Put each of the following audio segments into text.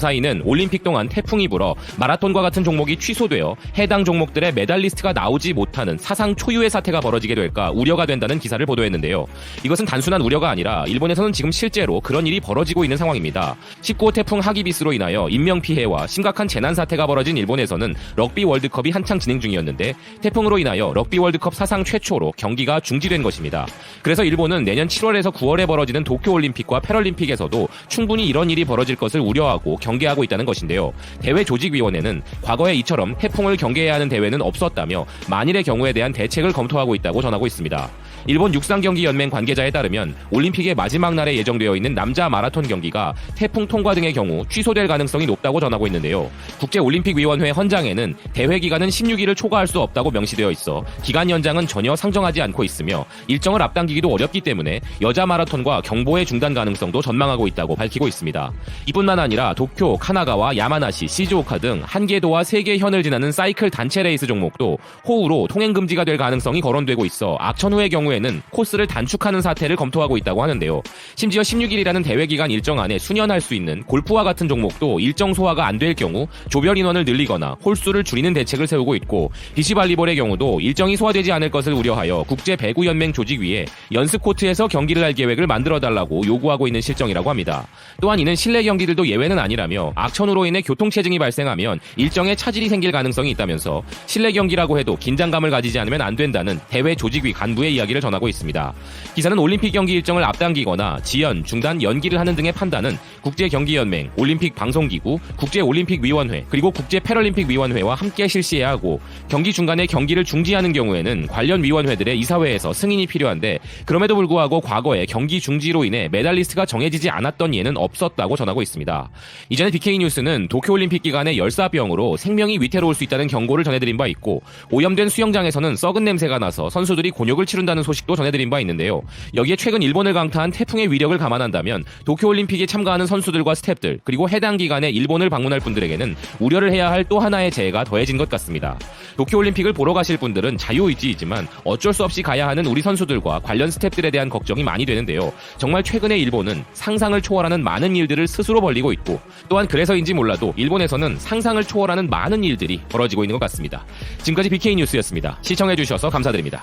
사이는 올림픽 동안 태풍이 불어 마라톤과 같은 종목이 취소되어 해당 종목들의 메달리스트가 나오지 못하는 사상 초유의 사태가 벌어지게 될까 우려가 된다는 기사를 보도했는데요. 이것은 단순한 우려가 아니라 일본에서는 지금 실제로 그런 일이 벌어지고 있는 상황입니다. 19호 태풍 하기비스로 인하여 인명피해와 심각한 재난사태가 벌어진 일본에서는 럭비 월드컵이 한창 진행 중이었는데 태풍으로 인하여 럭비 월드컵 사상 최초로 경기가 중지된 것입니다. 그래서 일본은 내년 7월에서 9월에 벌어지는 도쿄올림픽과 패럴림픽에서도 충분히 이런 일이 벌어질 것을 우려하고 경계하고 있다는 것인데요. 대회조직위원회는 과거에 이처럼 태풍을 경계해야 하는 대회는 없었다며 만일의 경우에 대한 대책을 검토하고 있다고 전하고 있습니다. 일본 육상경기연맹 관계자에 따르면 올림픽의 마지막 날에 예정되어 있는 남자 마라톤 경기가 태풍 통과 등의 경우 취소될 가능성이 높다고 전하고 있는데요. 국제올림픽위원회 헌장에는 대회 기간은 16일을 초과할 수 없다고 명시되어 있어 기간 연장은 전혀 상정하지 않고 있으며 일정을 앞당기기도 어렵기 때문에 여자 마라톤과 경보의 중단 가능성도 전망하고 있다고 밝히고 있습니다. 이뿐만 아니라 도쿄, 카나가와 야마나시, 시즈오카 등 한 개 도와 3개 현을 지나는 사이클 단체 레이스 종목도 호우로 통행 금지가 될 가능성이 거론되고 있어 악천후의 경우에는 코스를 단축하는 사태를 검토하고 있다고 하는데요. 심지어 16일이라는 대회 기간 일정 안에 수년할 수 있는 골프와 같은 종목도 일정 소화가 안 될 경우 조별 인원을 늘리거나 홀수를 줄이는 대책을 세우고 있고 비시발리볼의 경우도 일정이 소화되지 않을 것을 우려하여 국제배구연맹 조직위에 연습 코트에서 경기를 할 계획을 만들어달라고 요구하고 있는 실정이라고 합니다. 또한 이는 실내 경기들도 예외는 아니라며 악천후로 인해 교통체증이 발생하면 일정에 차질이 생길 가능성이 있다면서 실내 경기라고 해도 긴장감을 가지지 않으면 안 된다는 대회 조직위 간부의 이야기를 전하고 있습니다. 기사는 올림픽 경기 일정을 앞당기거나 지연, 중단, 연기를 하는 등의 판단은 국제경기연맹, 올림픽방송기구, 국제올림픽위원회, 그리고 국제패럴림픽위원회와 함께 실시해야 하고 경기 중간에 경기를 중지하는 경우에는 관련 위원회들의 이사회에서 승인이 필요한데 그럼에도 불구하고 과거에 경기 중지로 인해 메달리스트가 정해지지 않았던 예는 없었다고 전하고 있습니다. 이전에 BK뉴스는 도쿄올림픽 기간에 열사병으로 생명이 위태로울 수 있다는 경고를 전해드린 바 있고 오염된 수영장에서는 썩은 냄새가 나서 선수들이 곤욕을 치른다는 소식도 전해드린 바 있는데요. 여기에 최근 일본을 강타한 태풍의 위력을 감안한다면 도쿄올림픽에 참가하는 선수들과 스태프들 그리고 해당 기간에 일본을 방문할 분들에게는 우려를 해야 할 또 하나의 재해가 더해진 것 같습니다. 도쿄올림픽을 보러 가실 분들은 자유의지이지만 어쩔 수 없이 가야 하는 우리 선수들과 관련 스태프들에 대한 걱정이 많이 되는데요. 정말 최근에 일본은 상상을 초월하는 많은 일들을 스스로 벌리고 있고 또한 그래서인지 몰라도 일본에서는 상상을 초월하는 많은 일들이 벌어지고 있는 것 같습니다. 지금까지 BK뉴스였습니다. 시청해주셔서 감사드립니다.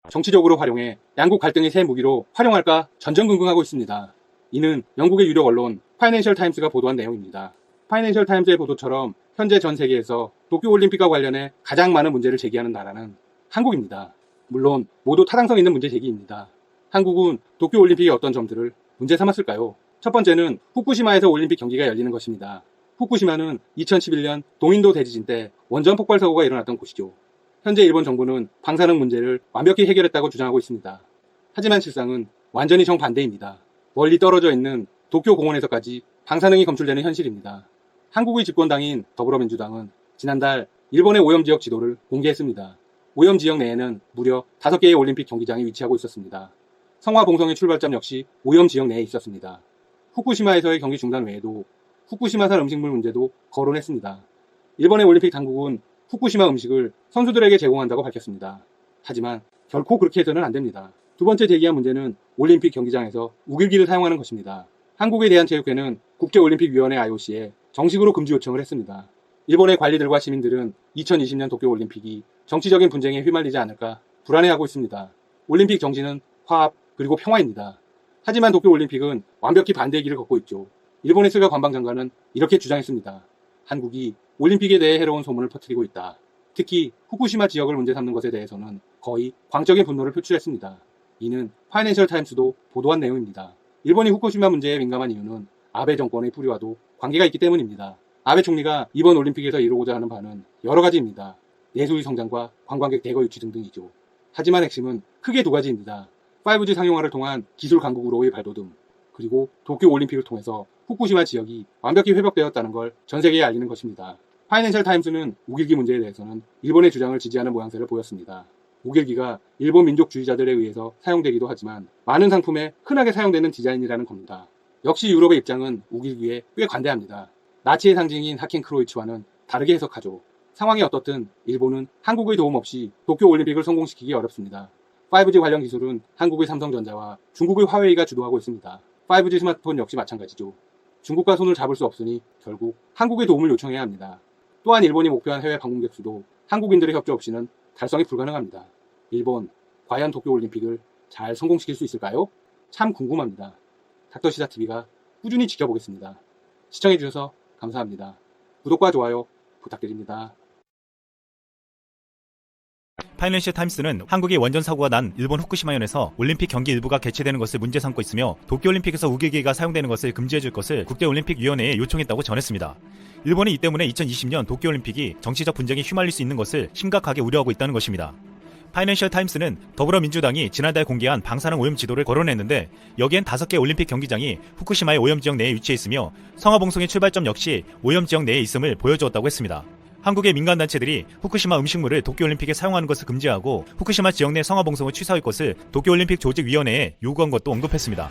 정치적으로 활용해 양국 갈등의 새 무기로 활용할까 전전긍긍하고 있습니다. 이는 영국의 유력 언론 파이낸셜 타임스가 보도한 내용입니다. 파이낸셜 타임스의 보도처럼 현재 전 세계에서 도쿄올림픽과 관련해 가장 많은 문제를 제기하는 나라는 한국입니다. 물론 모두 타당성 있는 문제 제기입니다. 한국은 도쿄올림픽의 어떤 점들을 문제 삼았을까요? 첫 번째는 후쿠시마에서 올림픽 경기가 열리는 것입니다. 후쿠시마는 2011년 동인도 대지진 때 원전 폭발 사고가 일어났던 곳이죠. 현재 일본 정부는 방사능 문제를 완벽히 해결했다고 주장하고 있습니다. 하지만 실상은 완전히 정반대입니다. 멀리 떨어져 있는 도쿄 공원에서까지 방사능이 검출되는 현실입니다. 한국의 집권당인 더불어민주당은 지난달 일본의 오염지역 지도를 공개했습니다. 오염지역 내에는 무려 5개의 올림픽 경기장이 위치하고 있었습니다. 성화봉송의 출발점 역시 오염지역 내에 있었습니다. 후쿠시마에서의 경기 중단 외에도 후쿠시마산 음식물 문제도 거론했습니다. 일본의 올림픽 당국은 후쿠시마 음식을 선수들에게 제공한다고 밝혔습니다. 하지만 결코 그렇게 해서는 안 됩니다. 두 번째 제기한 문제는 올림픽 경기장에서 우길기를 사용하는 것입니다. 한국에 대한 체육회는 국제올림픽위원회 IOC에 정식으로 금지 요청을 했습니다. 일본의 관리들과 시민들은 2020년 도쿄올림픽이 정치적인 분쟁에 휘말리지 않을까 불안해하고 있습니다. 올림픽 정신은 화합 그리고 평화입니다. 하지만 도쿄올림픽은 완벽히 반대의 길을 걷고 있죠. 일본의 스가 관방장관은 이렇게 주장했습니다. 한국이 올림픽에 대해 해로운 소문을 퍼뜨리고 있다. 특히 후쿠시마 지역을 문제 삼는 것에 대해서는 거의 광적인 분노를 표출했습니다. 이는 파이낸셜 타임스도 보도한 내용입니다. 일본이 후쿠시마 문제에 민감한 이유는 아베 정권의 뿌리와도 관계가 있기 때문입니다. 아베 총리가 이번 올림픽에서 이루고자 하는 바는 여러 가지입니다. 내수의 성장과 관광객 대거 유치 등등이죠. 하지만 핵심은 크게 두 가지입니다. 5G 상용화를 통한 기술 강국으로의 발돋움, 그리고 도쿄올림픽을 통해서 후쿠시마 지역이 완벽히 회복되었다는 걸 전 세계에 알리는 것입니다. 파이낸셜 타임스는 우길기 문제에 대해서는 일본의 주장을 지지하는 모양새를 보였습니다. 우길기가 일본 민족주의자들에 의해서 사용되기도 하지만 많은 상품에 흔하게 사용되는 디자인이라는 겁니다. 역시 유럽의 입장은 우길기에 꽤 관대합니다. 나치의 상징인 하켄크로이츠와는 다르게 해석하죠. 상황이 어떻든 일본은 한국의 도움 없이 도쿄올림픽을 성공시키기 어렵습니다. 5G 관련 기술은 한국의 삼성전자와 중국의 화웨이가 주도하고 있습니다. 5G 스마트폰 역시 마찬가지죠. 중국과 손을 잡을 수 없으니 결국 한국의 도움을 요청해야 합니다. 또한 일본이 목표한 해외 방문객 수도 한국인들의 협조 없이는 달성이 불가능합니다. 일본, 과연 도쿄올림픽을 잘 성공시킬 수 있을까요? 참 궁금합니다. 닥터시사TV가 꾸준히 지켜보겠습니다. 시청해주셔서 감사합니다. 구독과 좋아요 부탁드립니다. 파이낸셜 타임스는 한국의 원전 사고가 난 일본 후쿠시마현에서 올림픽 경기 일부가 개최되는 것을 문제 삼고 있으며 도쿄올림픽에서 우기기가 사용되는 것을 금지해줄 것을 국제올림픽위원회에 요청했다고 전했습니다. 일본은 이 때문에 2020년 도쿄올림픽이 정치적 분쟁에 휘말릴 수 있는 것을 심각하게 우려하고 있다는 것입니다. 파이낸셜 타임스는 더불어민주당이 지난달 공개한 방사능 오염 지도를 거론했는데 여기엔 5개 올림픽 경기장이 후쿠시마의 오염지역 내에 위치해 있으며 성화봉송의 출발점 역시 오염지역 내에 있음을 보여주었다고 했습니다. 한국의 민간단체들이 후쿠시마 음식물을 도쿄올림픽에 사용하는 것을 금지하고 후쿠시마 지역 내 성화봉송을 취소할 것을 도쿄올림픽 조직위원회에 요구한 것도 언급했습니다.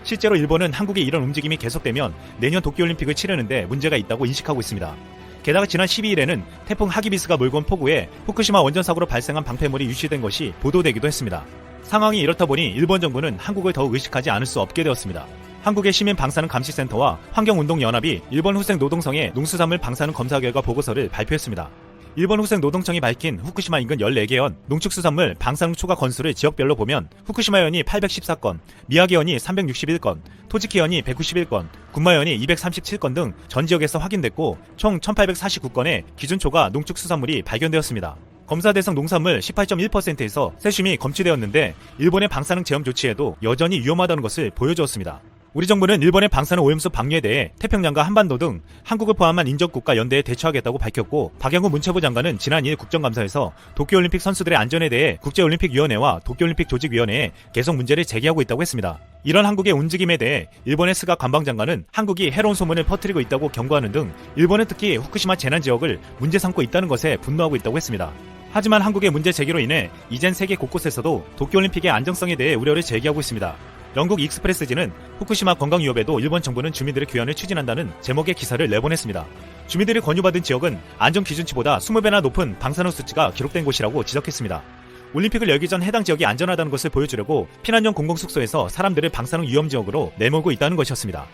실제로 일본은 한국의 이런 움직임이 계속되면 내년 도쿄올림픽을 치르는데 문제가 있다고 인식하고 있습니다. 게다가 지난 12일에는 태풍 하기비스가 몰고 온 폭우에 후쿠시마 원전 사고로 발생한 방패물이 유출된 것이 보도되기도 했습니다. 상황이 이렇다 보니 일본 정부는 한국을 더욱 의식하지 않을 수 없게 되었습니다. 한국의 시민 방사능 감시센터와 환경운동연합이 일본 후생 노동성의 농수산물 방사능 검사 결과 보고서를 발표했습니다. 일본 후생 노동청이 밝힌 후쿠시마 인근 14개현 농축수산물 방사능 초과 건수를 지역별로 보면 후쿠시마현이 814건, 미야기현이 361건, 토지키현이 191건, 군마현이 237건 등 전 지역에서 확인됐고 총 1849건의 기준초과 농축수산물이 발견되었습니다. 검사 대상 농산물 18.1%에서 세슘이 검출되었는데 일본의 방사능 제험 조치에도 여전히 위험하다는 것을 보여주었습니다. 우리 정부는 일본의 방사능 오염수 방류에 대해 태평양과 한반도 등 한국을 포함한 인접국가 연대에 대처하겠다고 밝혔고 박영구 문체부 장관은 지난 2일 국정감사에서 도쿄올림픽 선수들의 안전에 대해 국제올림픽위원회와 도쿄올림픽 조직위원회에 계속 문제를 제기하고 있다고 했습니다. 이런 한국의 움직임에 대해 일본의 스가 관방장관은 한국이 해로운 소문을 퍼뜨리고 있다고 경고하는 등 일본은 특히 후쿠시마 재난 지역을 문제 삼고 있다는 것에 분노하고 있다고 했습니다. 하지만 한국의 문제 제기로 인해 이젠 세계 곳곳에서도 도쿄올림픽의 안정성에 대해 우려를 제기하고 있습니다. 영국 익스프레스지는 후쿠시마 관광 위협에도 일본 정부는 주민들의 귀환을 추진한다는 제목의 기사를 내보냈습니다. 주민들이 권유받은 지역은 안전 기준치보다 20배나 높은 방사능 수치가 기록된 곳이라고 지적했습니다. 올림픽을 열기 전 해당 지역이 안전하다는 것을 보여주려고 피난용 공공숙소에서 사람들을 방사능 위험 지역으로 내몰고 있다는 것이었습니다.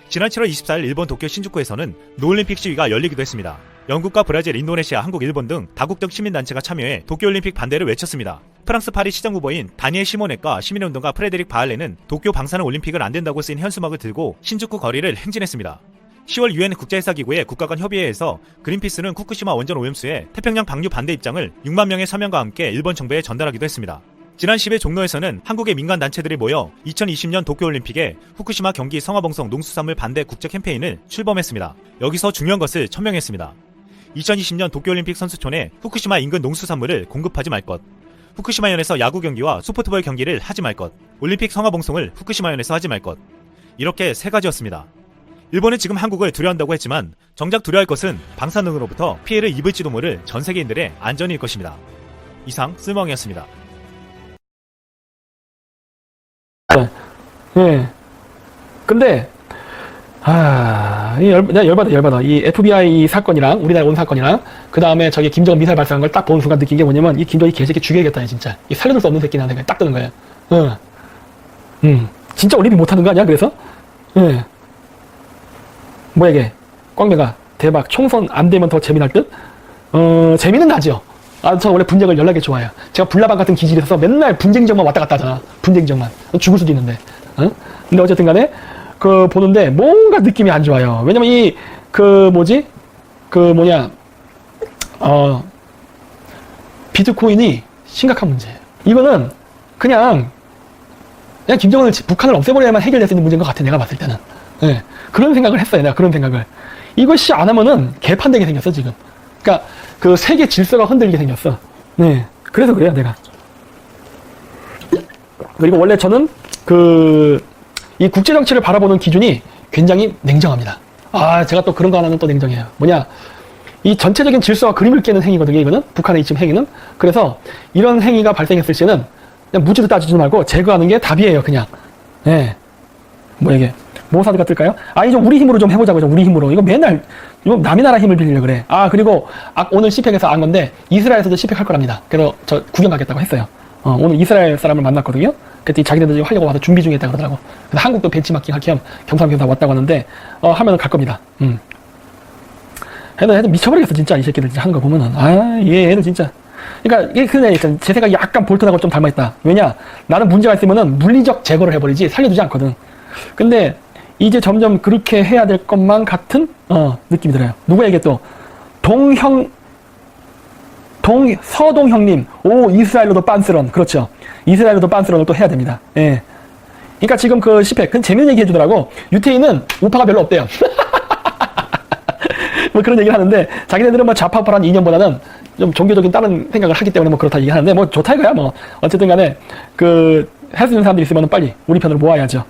지난 7월 24일 일본 도쿄 신주쿠에서는 노올림픽 시위가 열리기도 했습니다. 영국과 브라질, 인도네시아, 한국, 일본 등 다국적 시민단체가 참여해 도쿄올림픽 반대를 외쳤습니다. 프랑스 파리 시장 후보인 다니엘 시모네과 시민운동가 프레데릭 바알레는 도쿄 방사능 올림픽은 안 된다고 쓰인 현수막을 들고 신주쿠 거리를 행진했습니다. 10월 UN 국제해사기구의 국가 간 협의회에서 그린피스는 후쿠시마 원전 오염수에 태평양 방류 반대 입장을 6만 명의 서명과 함께 일본 정부에 전달하기도 했습니다. 지난 10일 종로에서는 한국의 민간단체들이 모여 2020년 도쿄올림픽에 후쿠시마 경기 성화봉송 농수산물 반대 국제 캠페인을 출범했습니다. 여기서 중요한 것을 천명했습니다. 2020년 도쿄올림픽 선수촌에 후쿠시마 인근 농수산물을 공급하지 말 것, 후쿠시마현에서 야구 경기와 소프트볼 경기를 하지 말 것, 올림픽 성화봉송을 후쿠시마현에서 하지 말 것, 이렇게 3가지였습니다. 일본은 지금 한국을 두려워한다고 했지만 정작 두려워할 것은 방사능으로부터 피해를 입을지도 모를 전 세계인들의 안전일 것입니다. 이상 쓸멍이었습니다. 예. 근데 나 열받아. 이 FBI 사건이랑 우리나라 온 사건이랑 그 다음에 저기 김정은 미사일 발사한 걸 딱 보는 순간 느낀 게 뭐냐면 이 김정은 개새끼 죽여야겠다 진짜. 이 살려둘 수 없는 새끼나 생각이 딱 드는 거야. 진짜 올림픽 못하는 거 아니야? 그래서 예. 뭐야 이게 꽝배가 대박 총선 안 되면 더 재미날 듯? 재미는 나죠. 저 원래 분쟁을 연락이 좋아요. 제가 불나방 같은 기질에서 맨날 분쟁 지역만 왔다 갔다 하잖아. 분쟁 지역만. 죽을 수도 있는데. 근데 어쨌든 간에, 보는데 뭔가 느낌이 안 좋아요. 왜냐면 비트코인이 심각한 문제예요. 이거는 그냥 김정은을 북한을 없애버려야만 해결될 수 있는 문제인 것 같아, 내가 봤을 때는. 예. 그런 생각을 했어요, 내가 그런 생각을. 이것이 안 하면은 개판되게 생겼어, 지금. 그러니까, 세계 질서가 흔들리게 생겼어. 네. 그래서 그래요, 내가. 그리고 원래 저는, 이 국제정치를 바라보는 기준이 굉장히 냉정합니다. 제가 또 그런 거 하나는 또 냉정해요. 이 전체적인 질서와 그림을 깨는 행위거든요, 이거는. 북한의 지금 행위는. 그래서, 이런 행위가 발생했을 때는, 그냥 무지도 따지지 말고 제거하는 게 답이에요, 그냥. 예. 이게. 뭐 사드가 뜰까요? 이제 우리 힘으로 좀 해보자고, 우리 힘으로. 이거 맨날, 남의 나라 힘을 빌리려 그래. 그리고, 오늘 CPEC에서 안 건데, 이스라엘에서도 CPEC 할 거랍니다. 그래서 저 구경 가겠다고 했어요. 오늘 이스라엘 사람을 만났거든요. 그랬더니 자기네들이 하려고 와서 준비 중에 있다 그러더라고. 그래서 한국도 벤치마킹 할 겸 겸사겸사 왔다고 하는데, 하면은 갈 겁니다. 애들 미쳐버리겠어, 진짜. 이 새끼들 진짜 하는 거 보면은. 얘들 진짜. 그러니까, 이게 그냥 제 생각이 약간 볼턴하고 좀 닮아있다. 왜냐? 나는 문제가 있으면은 물리적 제거를 해버리지 살려두지 않거든. 근데, 이제 점점 그렇게 해야 될 것만 같은, 느낌이 들어요. 누구에게 또, 서동형님, 이스라엘로도 빤스런. 그렇죠. 이스라엘로도 빤스런을 또 해야 됩니다. 예. 그러니까 지금 그 시팩, 그 재밌는 얘기 해주더라고. 유태인은 우파가 별로 없대요. 뭐 그런 얘기를 하는데, 자기네들은 뭐 좌파우파라는 이념보다는 좀 종교적인 다른 생각을 하기 때문에 뭐 그렇다 얘기하는데, 뭐 좋다 이거야, 뭐. 어쨌든 간에, 할 수 있는 사람들이 있으면 빨리 우리 편으로 모아야죠.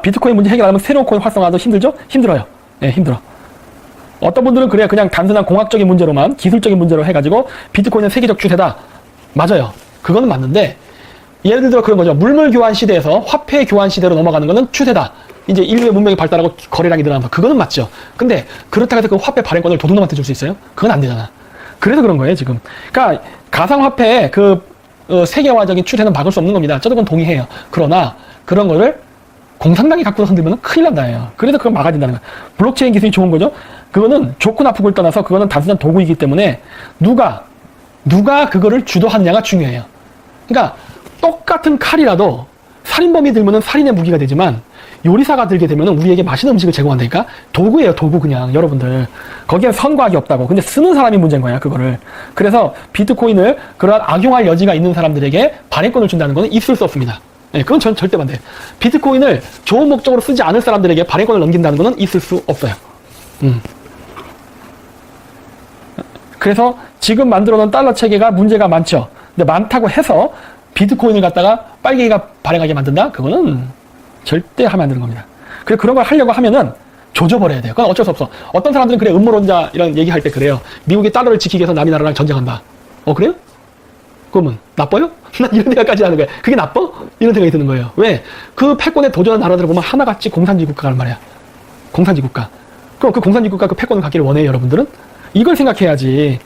비트코인 문제 해결하려면 새로운 코인 활성화도 힘들죠? 힘들어요. 예, 힘들어. 어떤 분들은 그래요. 그냥 단순한 공학적인 문제로만, 기술적인 문제로 해가지고, 비트코인은 세계적 추세다. 맞아요. 그거는 맞는데, 예를 들어 그런 거죠. 물물 교환 시대에서 화폐 교환 시대로 넘어가는 거는 추세다. 이제 인류의 문명이 발달하고 거래량이 늘어나면서. 그거는 맞죠. 근데, 그렇다고 해서 그 화폐 발행권을 도둑놈한테 줄 수 있어요? 그건 안 되잖아. 그래서 그런 거예요, 지금. 그러니까, 가상화폐의 세계화적인 추세는 막을 수 없는 겁니다. 저도 그건 동의해요. 그러나, 그런 거를 공산당이 갖고 흔들면 큰일 난다예요. 그래서 그걸 막아야 된다는 거예요. 블록체인 기술이 좋은 거죠. 그거는 좋고 나쁘고를 떠나서 그거는 단순한 도구이기 때문에 누가 그거를 주도하느냐가 중요해요. 그러니까 똑같은 칼이라도 살인범이 들면은 살인의 무기가 되지만 요리사가 들게 되면은 우리에게 맛있는 음식을 제공한다니까. 도구예요, 도구. 그냥 여러분들 거기에 선과학이 없다고. 근데 쓰는 사람이 문제인 거야, 그거를. 그래서 비트코인을 그런 악용할 여지가 있는 사람들에게 발행권을 준다는 거는 있을 수 없습니다. 네, 그건 전 절대 반대예요. 비트코인을 좋은 목적으로 쓰지 않을 사람들에게 발행권을 넘긴다는 거는 있을 수 없어요. 그래서 지금 만들어 놓은 달러 체계가 문제가 많죠. 근데 많다고 해서 비트코인을 갖다가 빨갱이가 발행하게 만든다? 그거는 절대 하면 안 되는 겁니다. 그래서 그런 걸 하려고 하면은 조져버려야 돼요. 그건 어쩔 수 없어. 어떤 사람들은 그래, 음모론자 이런 얘기할 때 그래요. 미국이 달러를 지키기 위해서 남이 나라랑 전쟁한다. 그래요? 그러면 나빠요? 난 이런 생각까지 하는 거야. 그게 나빠? 이런 생각이 드는 거예요. 왜? 그 패권에 도전한 나라들을 보면 하나같이 공산주의 국가란 말이야. 공산주의 국가. 그럼 그 공산주의 국가 그 패권을 갖기를 원해요, 여러분들은? 이걸 생각해야지.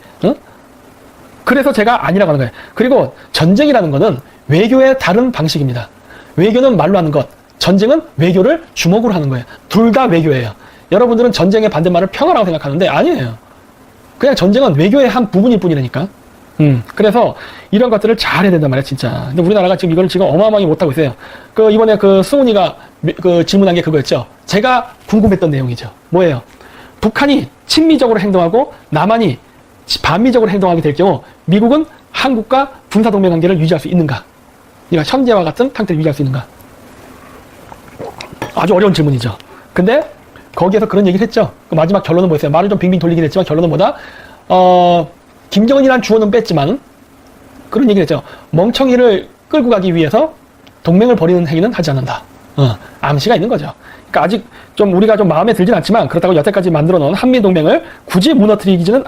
그래서 제가 아니라고 하는 거예요. 그리고 전쟁이라는 거는 외교의 다른 방식입니다. 외교는 말로 하는 것, 전쟁은 외교를 주먹으로 하는 거예요. 둘 다 외교예요. 여러분들은 전쟁의 반대말을 평화라고 생각하는데 아니에요. 그냥 전쟁은 외교의 한 부분일 뿐이라니까. 그래서 이런 것들을 잘 해야 된단 말이야, 진짜. 근데 우리나라가 지금 이걸 지금 어마어마하게 못하고 있어요. 이번에 승훈이가 질문한 게 그거였죠. 제가 궁금했던 내용이죠. 뭐예요? 북한이 친미적으로 행동하고 남한이 반미적으로 행동하게 될 경우 미국은 한국과 군사동맹 관계를 유지할 수 있는가? 그러니까 현재와 같은 상태를 유지할 수 있는가? 아주 어려운 질문이죠. 근데 거기에서 그런 얘기를 했죠. 그 마지막 결론은 뭐였어요? 말을 좀 빙빙 돌리긴 했지만 결론은 뭐다? 김정은이란 주어는 뺐지만 그런 얘기를 했죠. 멍청이를 끌고 가기 위해서 동맹을 벌이는 행위는 하지 않는다. 암시가 있는 거죠. 그러니까 아직 좀 우리가 좀 마음에 들진 않지만 그렇다고 여태까지 만들어 놓은 한미 동맹을 굳이 무너뜨리기는